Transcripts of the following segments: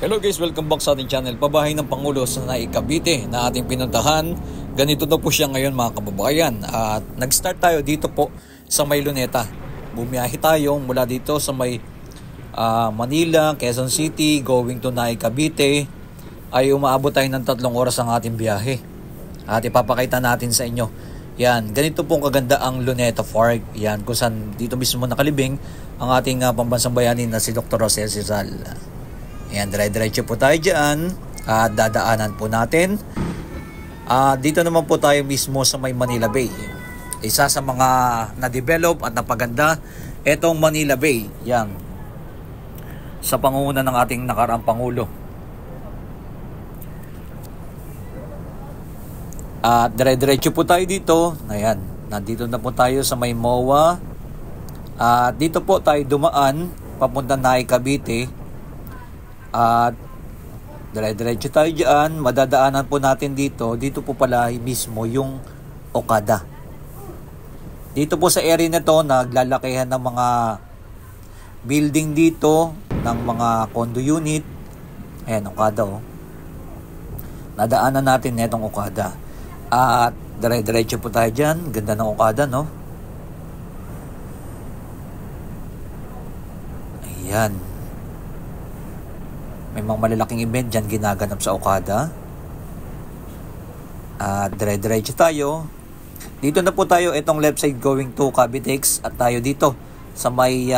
Hello guys, welcome back sa ating channel. Pabahay ng Pangulo sa Naik, Cavite na ating pinuntahan. Ganito na po siya ngayon mga kababayan. At nag-start tayo dito po sa may Luneta. Bumiyahe tayo mula dito sa may Manila, Quezon City, going to Naik, Cavite. Ay umaabot tayo ng 3 oras ang ating biyahe. At ipapakita natin sa inyo. Yan, ganito pong kaganda ang Luneta Park. Yan, kung saan dito mismo nakalibing ang ating pambansang bayani na si Dr. Rosel Rizal. Ayan, dire-diretso po tayo dyan at dadaanan po natin. Dito naman po tayo mismo sa may Manila Bay. Isa sa mga na-develop at napaganda itong Manila Bay. Yan, sa pangunguna ng ating nakaraang Pangulo. At dire-diretso po tayo dito. Ayan, nandito na po tayo sa may MOA. At dito po tayo dumaan papunta Naik, Cavite. At dire-diretso tayo dyan. Madadaanan po natin dito. Dito po pala mismo yung Okada. Dito po sa area na to, naglalakihan ng mga building dito, ng mga condo unit. Ayan, Okada oh. Nadaanan natin netong Okada. At dire-diretso po tayo dyan. Ganda ng Okada, no? Ayan. May mga malalaking event dyan ginaganap sa Okada. At dire-diretso tayo. Dito na po tayo, itong left side going to Cavitex. At tayo dito sa may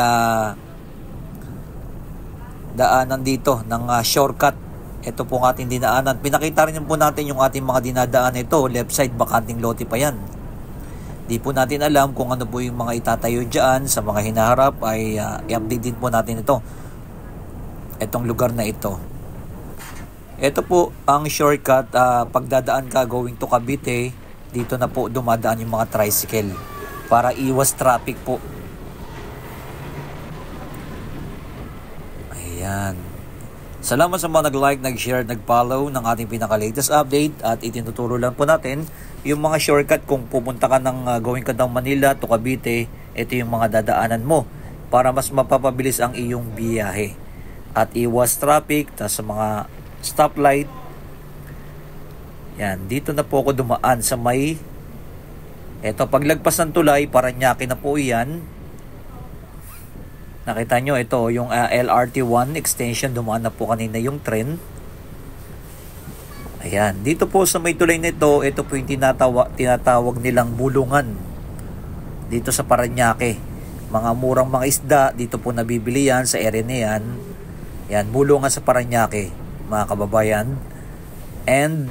daanan dito ng shortcut. Ito po ang ating dinaanan. Pinakita rin po natin yung ating mga dinadaan ito. Left side, bakanting lote pa yan. Di po natin alam kung ano po yung mga itatayo dyan. Sa mga hinaharap ay i-update din po natin ito. Itong lugar na ito. Ito po ang shortcut. Pagdadaan ka going to Cavite, dito na po dumadaan yung mga tricycle para iwas traffic po. Ayan. Salamat sa mga nag-like, nag-share, nag-follow ng ating pinaka-latest update. At itinuturo lang po natin yung mga shortcut kung pupunta ka ng going ka ng Manila to Cavite. Ito yung mga dadaanan mo para mas mapapabilis ang iyong biyahe at iwas traffic. Tas sa mga stoplight, yan, dito na po ako dumaan sa may, eto, paglagpas ng tulay, Parañaque na po yan. Nakita nyo, ito yung LRT1 extension, dumaan na po kanina yung tren. Ayan, dito po sa may tulay nito, ito po yung tinatawag nilang bulungan dito sa Parañaque. Mga murang mga isda dito po nabibili yan sa area na yan. Yan, bulungan sa Parañaque, mga kababayan. And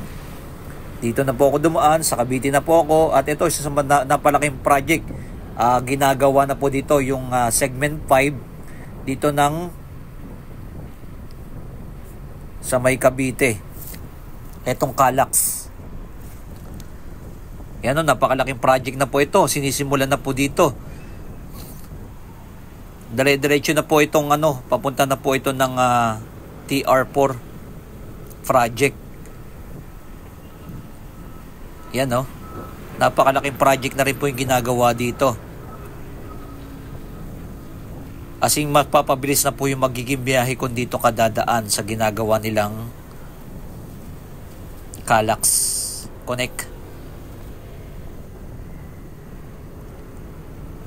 dito na po ako dumaan, sa Cavite na po ako. At ito, isa sa napalaking project. Ginagawa na po dito yung segment 5 dito ng sa may Cavite. Etong Calax. Yan o, napakalaking project na po ito. Sinisimulan na po dito. Dire-diretso na po itong papunta na po ito ng TR4 project. Yan o. Napakalaking project na rin po yung ginagawa dito. Asing mapapabilis na po yung magiging biyahe kung dito kadadaan sa ginagawa nilang Calax Connect.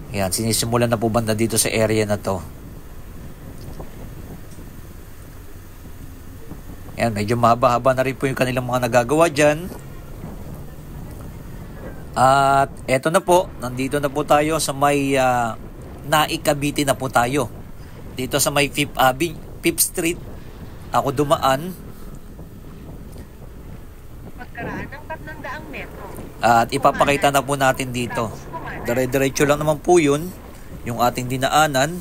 Yan, sinisimulan na po banda dito sa area na to. Yan, medyo mahaba-haba na rin po yung kanilang mga nagagawa dyan. At eto na po, nandito na po tayo sa may Naik, Cavite na po tayo. Dito sa may 5th Street ako dumaan. Pagkaraan ng 300 metro. At ipapakita na po natin dito. Dire-diretso lang naman po yun, yung ating dinaanan.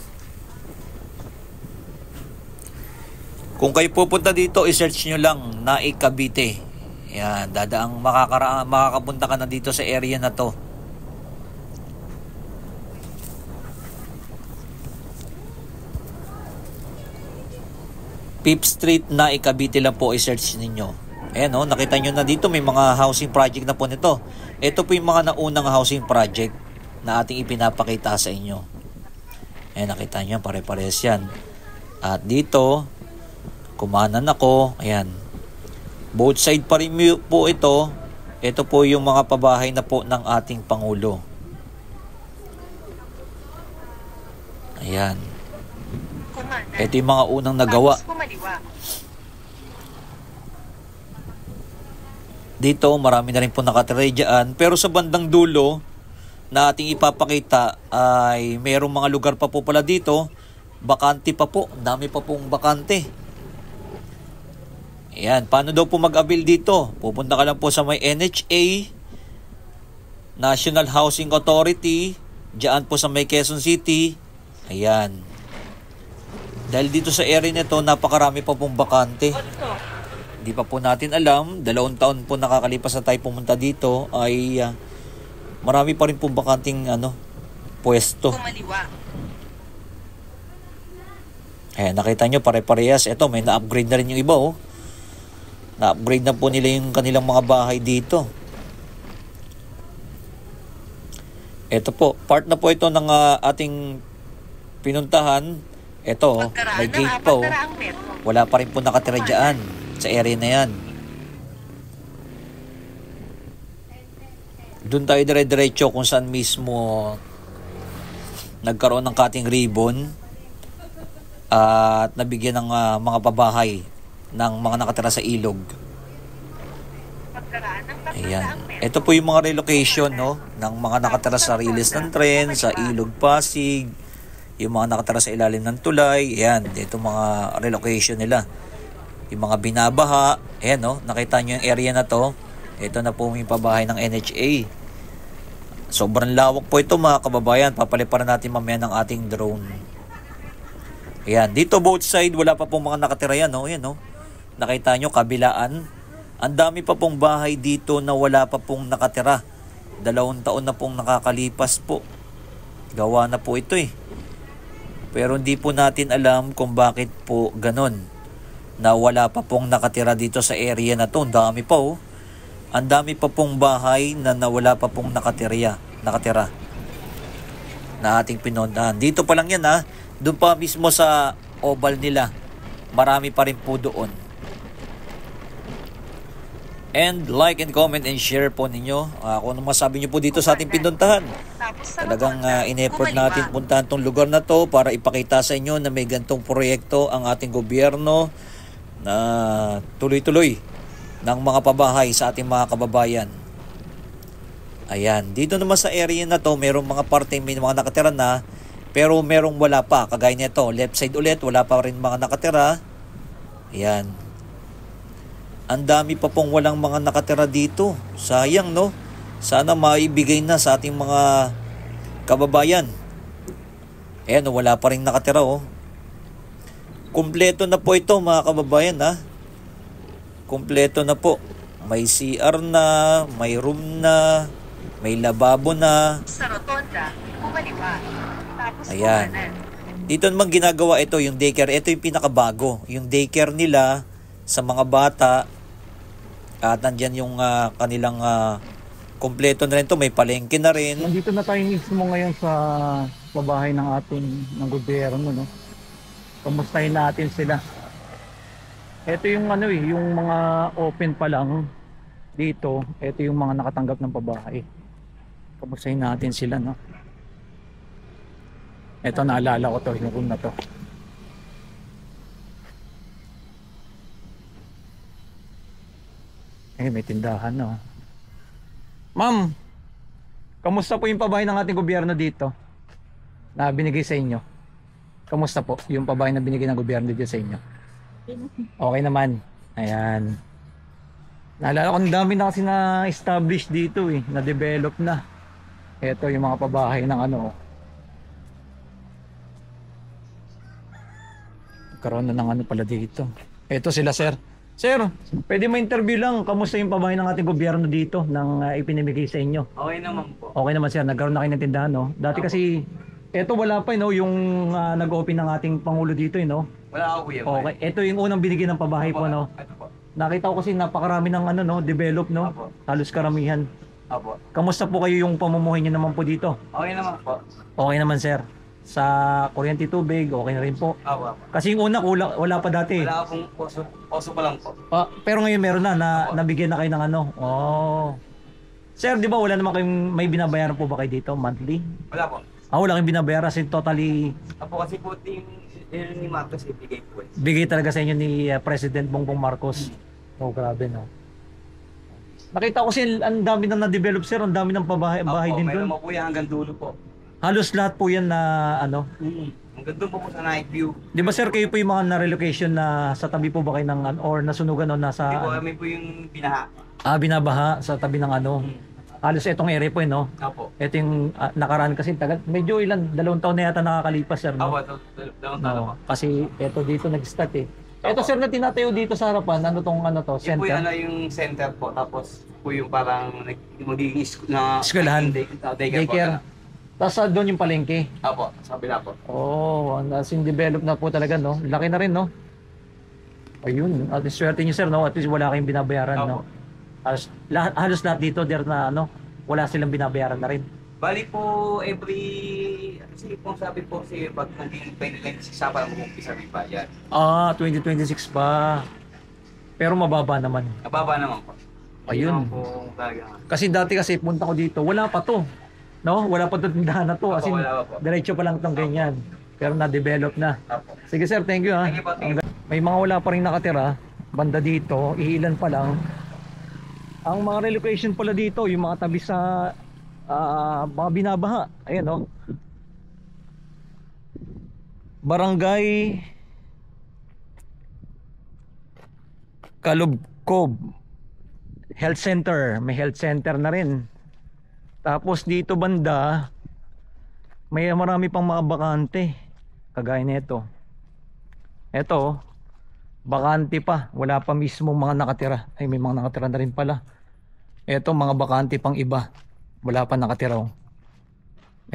Kung kayo pupunta dito, i-search nyo lang Naik, Cavite. Yan, dadaang makakapunta ka na dito sa area na to. Fifth Street, Naik, Cavite lang po, i-search ninyo. Ayan o, nakita nyo na dito may mga housing project na po nito. Ito po yung mga naunang housing project na ating ipinapakita sa inyo. Ayan, nakita nyo, pare-pares yan. At dito, Kumanan ako. Ayan. Both side pa rin po ito. Ito po yung mga pabahay na po ng ating Pangulo. Ayan. Kumanan. Ito yung mga unang nagawa. Tapos kumaliwa. Dito, marami na rin po nakatira dyan. Pero sa bandang dulo na ating ipapakita ay mayroong mga lugar pa po pala dito. Bakante pa po. Dami pa pong bakante. Ayan. Paano daw po mag-avail dito? Pupunta ka lang po sa may NHA, National Housing Authority. Diyan po sa may Quezon City. Ayan. Dahil dito sa area nito, napakarami pa pong bakante. Hindi pa po natin alam. 2 taon po nakakalipas na tayo pumunta dito ay marami pa rin pong bakanting pwesto. Kumaliwa. Ayan, nakita nyo pare-parehas. Ito, may na-upgrade na rin yung iba Na-upgrade na po nila yung kanilang mga bahay dito. Ito po, part na po ito ng ating pinuntahan. Ito, may gate pa Wala pa rin po nakatira dyan sa area na yan. Doon tayo dire-diretso kung saan mismo nagkaroon ng cutting ribbon at nabigyan ng mga pabahay ng mga nakatira sa ilog. Ayan. Ito po yung mga relocation ng mga nakatira sa riles ng tren, sa ilog Pasig, yung mga nakatira sa ilalim ng tulay. Ayan, ito mga relocation nila. Yung mga binabaha. Ayan nakita nyo yung area na to. Ito na po yung pabahay ng NHA. Sobrang lawak po ito mga kababayan. Papaliparan natin mamaya ng ating drone. Ayan, dito both side wala pa pong mga nakatira yan. Ayan nakita nyo kabilaan. Ang dami pa pong bahay dito na wala pa pong nakatira. 2 taon na pong nakakalipas po. Gawa na po ito Pero hindi po natin alam kung bakit po ganon. Na wala pa pong nakatira dito sa area na to. Ang dami pa Ang dami pa pong bahay na nawala pa pong nakatira na ating pinuntahan. Dito pa lang yan Doon pa mismo sa oval nila. Marami pa rin po doon. And like and comment and share po ninyo kung ano masabi nyo po dito sa ating pinuntahan. Talagang in-effort natin puntahan tong lugar na to para ipakita sa inyo na may gantong proyekto ang ating gobyerno na tuloy-tuloy ng mga pabahay sa ating mga kababayan. Ayan, dito naman sa area na to, merong mga parte may mga nakatira na, pero merong wala pa. Kagaya nito, left side ulit, wala pa rin mga nakatira. Ayan. Ang dami pa pong walang mga nakatira dito. Sayang Sana maibigay na sa ating mga kababayan. Ayan wala pa rin nakatira Kumpleto na po ito mga kababayan Kumpleto na po. May CR na, may room na, may lababo na. Sa rotonda, kumaliwa. Tapos ayan. Dito naman ginagawa ito, yung daycare. Ito yung pinakabago. Yung daycare nila sa mga bata. At nandyan yung kanilang kumpleto na rin to. May palengke na rin. Nandito na tayo mismo ngayon sa pabahay ng ng gobyerno. Kamustahin natin sila. Ito yung yung mga open pa lang dito. Ito yung mga nakatanggap ng pabahay. Kamustahin natin sila Ito naalala ko to, yung room na to. May tindahan Ma'am, kamusta po yung pabahay ng ating gobyerno dito na binigay sa inyo? Kamusta po yung pabahay na binigay ng gobyerno dito sa inyo? Okay naman. Ayan. Naalala ko, ang dami na kasi na-establish dito na-develop na. Ito yung mga pabahay ng karoon na ng pala dito. Ito sila sir. Sir, pwede ma-interview lang. Kamusta yung pabahay ng ating gobyerno dito nang ipinamigay sa inyo? Okay naman po. Okay naman sir, nagkaroon na kayo ng tindahan Dati kasi, eto wala pa yung nag-open ng ating Pangulo dito Wala ako kuya. Okay, ito yung unang binigay ng pabahay po Ito po. Nakita ko kasi napakarami ng develop Apo. Halos karamihan. Apo. Kamusta po kayo yung pamumuhay niyo naman po dito? Okay naman po. Okay naman sir. Sa kuryente tubig, okay na rin po. Apo. Kasi yung una, wala pa dati. Wala akong poso pa lang po. Pero ngayon meron na nabigyan na kayo ng ano. Oh. Sir, di ba wala naman kayong may binabayaran po ba kayo dito monthly? Wala po. Wala kayong binabayaran kasi totally Apo kasi po yung ni Marcos ibigay po eh. bigay talaga sa inyo ni President Bongbong Marcos. Oh, grabe no. Nakita ko kasi ang dami na na-develop sir, ang dami ng bahay din doon. Meron mo po yan hanggang dulo po. Halos lahat po yan na ano. Hanggang doon po sa night view. Di ba sir, kayo po yung mga na-relocation na sa tabi po ba kayo ng or nasunugan o nasa Hindi po kami po yung binaha. binabaha sa tabi ng ano. Halos itong area po no. Apo. Ito yung nakaraan kasi tagal, medyo 2 taon na yata nakakalipas sir no. Apo, dalawang taon po. Kasi ito dito nag-start eh. Ito sir na tinatayo dito sa harapan, ano tong ano to, Yun po center? yung center po. Tapos po yung parang magiging Eskwelahan. Daycare po. Daycare. Tapos doon yung palengke. Apo, sa kabila po. Oh, as in develop na po talaga no. Laki na rin no. Ayun, at least swerte niyo sir no, at least wala kayong binabayaran no. Halos lahat dito der na ano, wala silang binabayaran na rin. Bali po kasi po sabi po si pag naging 2026 pa lang mag-umpisa may bayad. 2026 pa. Pero mababa naman. Mababa naman po. Ayun. Hindi naman po talaga. Kasi dati kasi punta ko dito, wala pa to. No? Wala pa to tindahan na to. As in, Wala pa po. diretso pa lang tong ganyan. Pero na-develop na. Apo. Sige sir, thank you ha. Thank you po, thank you. May mga wala pa rin nakatira. Banda dito, iilan pa lang. Ang mga relocation pala dito, yung mga tabi sa mga binabaha. Ayan o. Barangay Kalubkob Health Center. May health center na rin. Tapos dito banda, may marami pang mga bakante. Kagaya nito. Ito, bakante pa. Wala pa mismo mga nakatira. Ay, may mga nakatira na rin pala. Ito, mga bakante pang iba. Wala pa nakatira.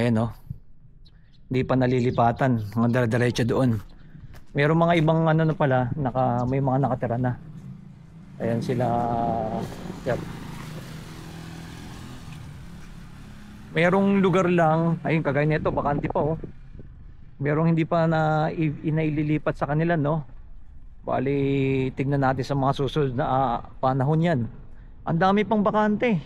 Ayan o. Hindi pa nalilipatan. Mga diretso doon. Meron mga ibang ano na pala, may mga nakatira na. Ayan sila. Yep. Merong lugar lang, ayun kagaya nito, bakante pa oh. Merong hindi pa na inaililipat sa kanila no. Bali, tignan natin sa mga susunod na panahon yan. Ang dami pang bakante.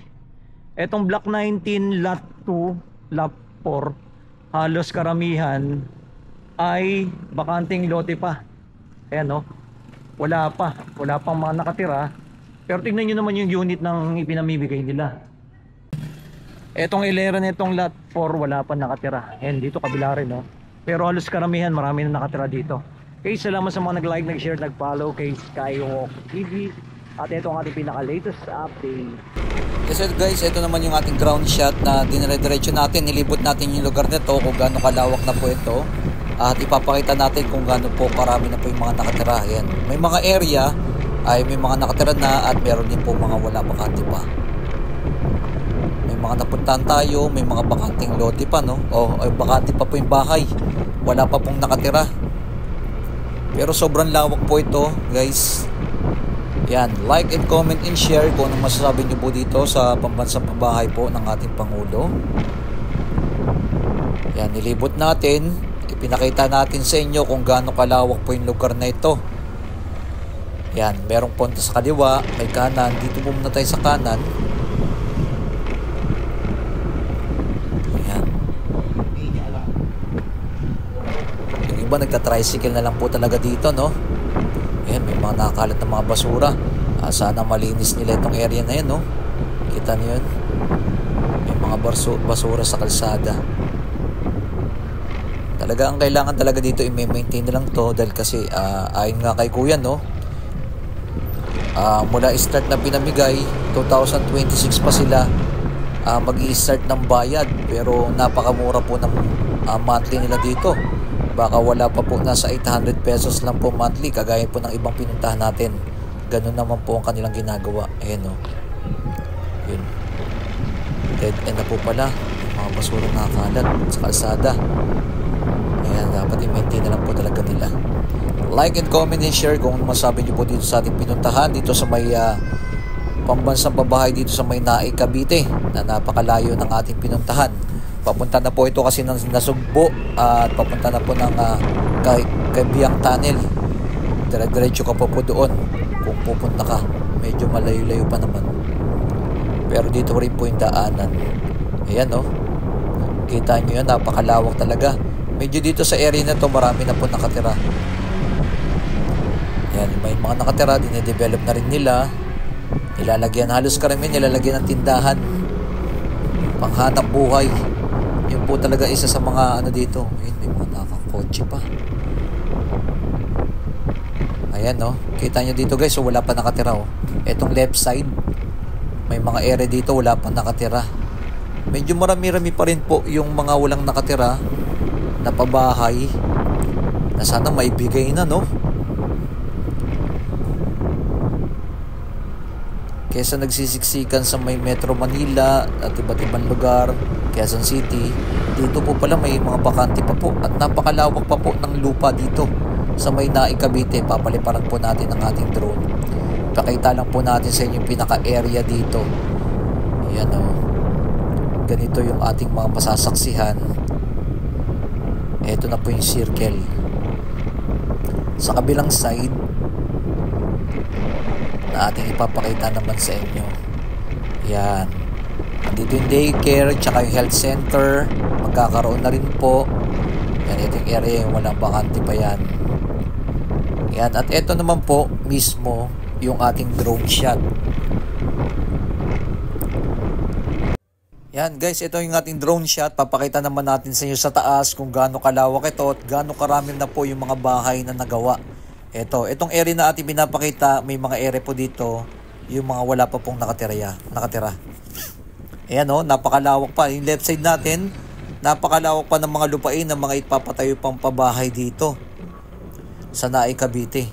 Etong Block 19, Lot 2, Lot 4, halos karamihan ay bakanting lote pa. Ayan no. Wala pang mga nakatira. Pero tignan nyo naman yung unit ng ipinamimigay nila. Etong ilera nitong Lot 4 wala pa nakatira. Ayan dito kabila rin no. Pero halos karamihan marami na nakatira dito. Okay, salamat sa mga nag-like, nag-share, nag-follow kay Skyhawk TV. At ito ang ating pinaka-latest update. Yes sir guys, ito naman yung ating ground shot na dinire-diretso natin. Nilibot natin yung lugar nito kung gaano kalawak na po ito. At ipapakita natin kung gaano po karami na po yung mga nakatira. Ayan. May mga area ay may mga nakatira na at meron din po mga wala bakante pa. May mga napuntahan tayo, may mga bakanting lote pa no. O bakante pa po yung bahay. Wala pa pong nakatira. Pero sobrang lawak po ito guys. Yan, like and comment and share kung anong masasabi nyo po dito sa pambansang pabahay po ng ating Pangulo. Yan, nilibot natin. Ipinakita natin sa inyo kung gaano kalawak po yung lugar na ito. Yan, merong punta sa kaliwa, may kanan. Dito po muna tayo sa kanan. Yan. Yung iba nagta-tricycle na lang po talaga dito, no? Ayan, may mga nakakalat na mga basura. Sana malinis nila itong area na yan, no? Kita niyo yun? May mga basura sa kalsada. Talaga ang kailangan talaga dito i-maintain na lang to dahil kasi ayon nga kay kuya, no? Mula start na pinamigay 2026 pa sila mag-i-start ng bayad pero napakamura po ng monthly nila dito. Baka wala pa po, nasa 800 pesos lang po monthly kagaya po ng ibang pinuntahan natin. Ganun naman po ang kanilang ginagawa. Ayan o. Yun. Dead end na po pala. Mga basura nakakalat sa kalsada. Ayan, dapat i-maintain na lang po talaga nila. Like and comment and share kung masabi nyo po dito sa ating pinuntahan. Dito sa may pambansang pabahay dito sa may Naik, Cavite na napakalayo ng ating pinuntahan. Papunta na po ito kasi ng Nasugbo at papunta na po ng Kaibiyang Tunnel. Dire-diretso ka po doon kung pupunta ka. Medyo malayo-layo pa naman. Pero dito rin po yung daanan. Ayan oh. Kita nyo yan, napakalawak talaga. Medyo dito sa area na to marami na po nakatira. Ayan, may mga nakatira, dinedevelop na rin nila. Nilalagyan, halos karamihan nilalagyan ng tindahan. Panghanap buhay. Yun po talaga isa sa mga ano dito. Ayun, may mga nakakotse pa. Ayan no, kita nyo dito guys, so wala pa nakatira oh. Etong left side, may mga area dito wala pa nakatira. Medyo marami-rami pa rin po yung mga walang nakatira na pabahay na sana maibigay na no. Kesa nagsisiksikan sa may Metro Manila at iba't ibang lugar, Quezon City, dito po pala may mga bakante pa po at napakalawak pa po ng lupa dito sa may Naik, Cavite. Papaliparan po natin ang ating drone. Pakita lang po natin sa inyo yung pinaka-area dito. Ayan o. Ganito yung ating mga masasaksihan. Ito na po yung circle. Sa kabilang side na ating ipapakita naman sa inyo. Ayan. Dito yung daycare tsaka yung health center. Magkakaroon na rin po. Yan, ito yung area yung walang bakante pa yan. Yan, at ito naman po mismo yung ating drone shot. Yan guys, ito yung ating drone shot. Papakita naman natin sa inyo sa taas kung gaano kalawak ito at gaano karami na po yung mga bahay na nagawa. Itong area na ating pinapakita, may mga area po dito yung mga wala pa pong nakatira. Ayan o, napakalawak pa. Yung left side natin, napakalawak pa ng mga lupain ng mga ipapatayo pang pabahay dito sa Naik, Cavite.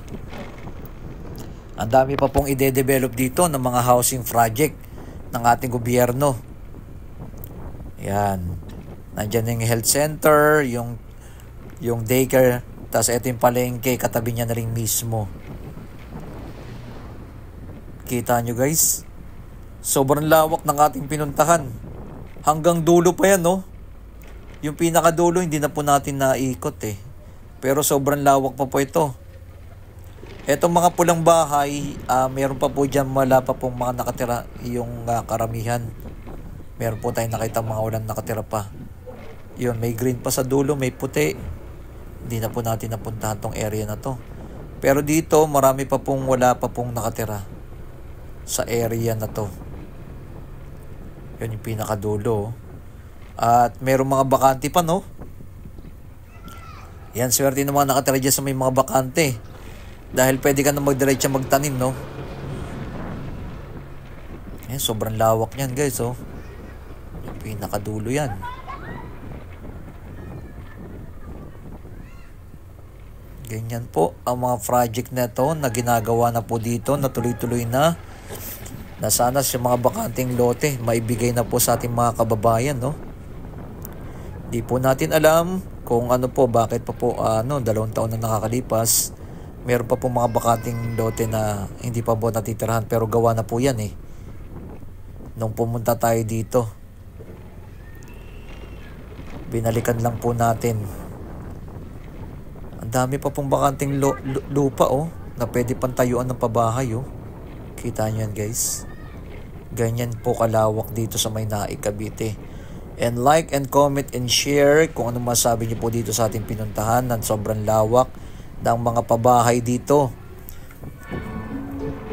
Ang dami pa pong ide-develop dito ng mga housing project ng ating gobyerno. Yan. Nandiyan yung health center, yung daycare, tapos ito yung palengke, katabi niya na rin mismo. Kita nyo guys? Sobrang lawak ng ating pinuntahan. Hanggang dulo pa yan, no? Yung pinakadulo, hindi na po natin naikot eh. Pero sobrang lawak pa po ito. Etong mga pulang bahay, meron pa po dyan, wala pa pong mga nakatira yung karamihan. Meron po tayong nakita mga walang nakatira pa. Yun, may green pa sa dulo, may puti. Hindi na po natin napuntahan tong area na to. Pero dito, marami pa pong wala pa pong nakatira sa area na to. Yun yung pinakadulo. At meron mga bakante pa, no? Yan, swerte ng mga nakatira dyan sa may mga bakante. Dahil pwede ka na magdiretso magtanim, no? Yan, sobrang lawak niyan, guys, oh. Yung pinakadulo yan. Ganyan po ang mga project na to na ginagawa na po dito, na tuloy-tuloy na sana sa mga bakanting lote maibigay na po sa ating mga kababayan, no? Di po natin alam kung ano po, bakit pa po 2 taon na nakakalipas, meron pa po mga bakanting lote na hindi pa po natitirahan, pero gawa na po yan eh. Nung pumunta tayo dito, binalikan lang po natin. Ang dami pa pong bakanting lupa oh, na pwede pang tayuan ng pabahay oh. Kita nyo yan guys. Ganyan po kalawak dito sa may Naik, Cavite. And like and comment and share kung ano masabi niyo po dito sa ating pinuntahan ng sobrang lawak ng mga pabahay dito.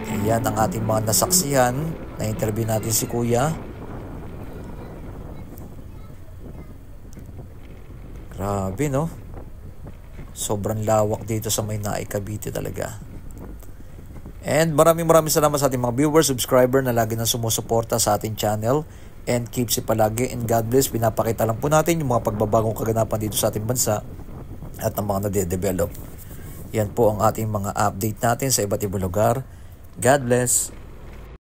Ayan ang ating mga nasaksihan. Na-interview natin si Kuya. Grabe no? Sobrang lawak dito sa may Naik, Cavite talaga. And maraming salamat sa ating mga viewers, subscriber na lagi nang sumusuporta sa ating channel. And keep safe palagi and God bless. Pinapakita lang po natin yung mga pagbabagong kaganapan dito sa ating bansa at ang mga nade-develop. Yan po ang ating mga update natin sa iba't ibang lugar. God bless.